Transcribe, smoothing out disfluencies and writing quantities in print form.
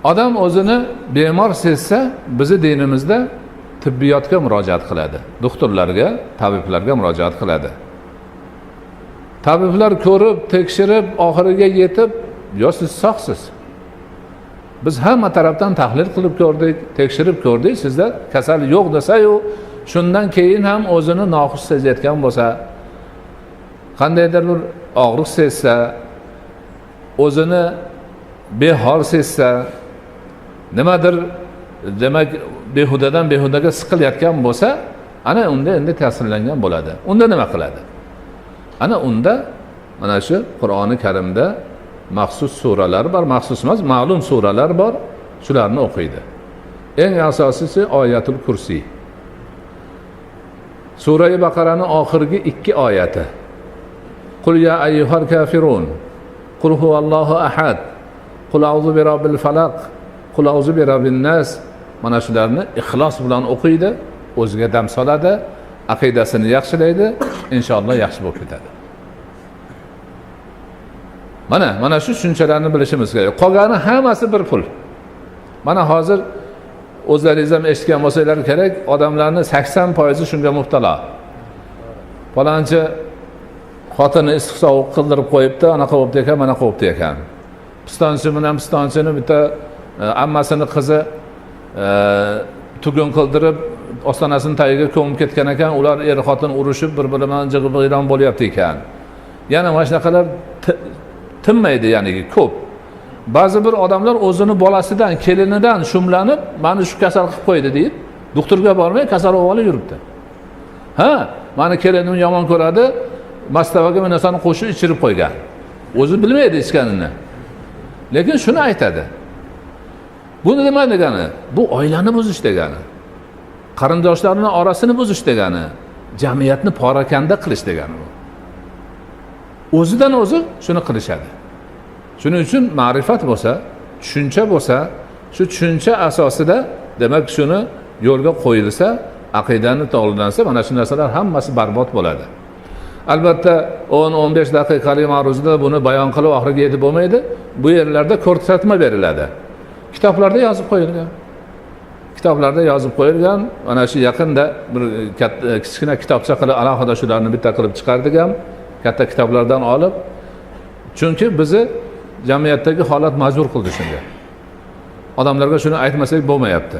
Odam o'zini bemor sezsa, bizi dinimizda tibbiyotga murojaat qiladi. Doktorlarga, tabiblarga murojaat qiladi. Tabiblar ko'rib, tekshirib, oxiriga yetib, "Yo, siz sog'siz. Biz hamma tarafdan tahlil qilib ko'rdik, tekshirib ko'rdik, sizda kasal yo'q" desa-yu, shundan keyin ham o'zini noxush sezayotgan bo'lsa, qandaydir bir og'riq sezsa, o'zini behol sezsa, nimadir demak behudadan behudaga siqilayotgan bo'lsa, ana unda endi ta'sirlangan bo'ladi. Unda nima qiladi? Ana unda mana shu Qur'oni Karimda maxsus suralar bor, maxsus emas, ma'lum suralar bor, shularni o'qiydi. Eng asosiysi Oyatul Kursi. Sura-i Baqaraning oxirgi 2 oyati. Qul ya ayyuhal kafirun, qul huvallohu ahad, qul a'udhu bi robbil falaq, qul a'udhu bi robbin nas. Mana shularni ixlos bilan o'qiydi, o'ziga dam soladi, aqidasini yaxshilaydi, inshaalloh yaxshi bo'lib ketadi. Mana shu tushunchalarni bilishimiz kerak. Qolgani hammasi bir pul. Mana hozir o'zlaringiz ham eshitgan bo'lsanglar kerak, odamlarning 80% shunga mubtalo. Falonchi xotini issiq sovuq qildirib qo'yibdi, anaqa bo'libdi ekan, mana qo'yibdi ekan. Pistonchi bilan pistonchini bitta ammasini qizi tugun qildirib ostonasini tagiga ko'mib ketgan ekan, ular er xotin urushib bir-biri bilan jig'ib-g'iyron bo'lyapti ekan. Yana mana shunaqalar tinmaydi, ya'ni ko'p. Ba'zi bir odamlar o'zini bolasidan, kelinidan shumlanib, "Meni shu kasal qilib qo'ydi" deb, doktorga bormay kasal olib yuribdi. Ha, meni kelinim yomon ko'radi, mastavaga bir narsani qo'shib ichirib qo'ygan. O'zi bilmaydi ichganini. Lekin shuni aytadi. Bu nima degani? Bu oilani buzish degani. Qarindoshlarning orasini buzish degani. Jamiyatni porakanda qilish degani bu. O'zidan o'zi shuni qilishadi. Shuning uchun ma'rifat bo'lsa, tushuncha bo'lsa, shu tushuncha asosida demak shuni yo'lga qo'yilsa, aqidani to'g'rilansa, mana shu narsalar hammasi barbod bo'ladi. Albatta 10-15 daqiqalik ma'ruzada buni bayon qilib oxiriga yetib bo'lmaydi. Bu yerlarda ko'rsatma beriladi. Kitoblarda yozib qo'yilgan. Kitoblarda yozib qo'yilgan. Mana shu yaqinda bir kichkina kitobcha qilib alohida shularni bitta qilib chiqardik ham, katta kitoblardan olib. Chunki bizni jamiyatdagi holat majbur qildi shunga. Odamlarga shuni aytmasak bo'lmayapti.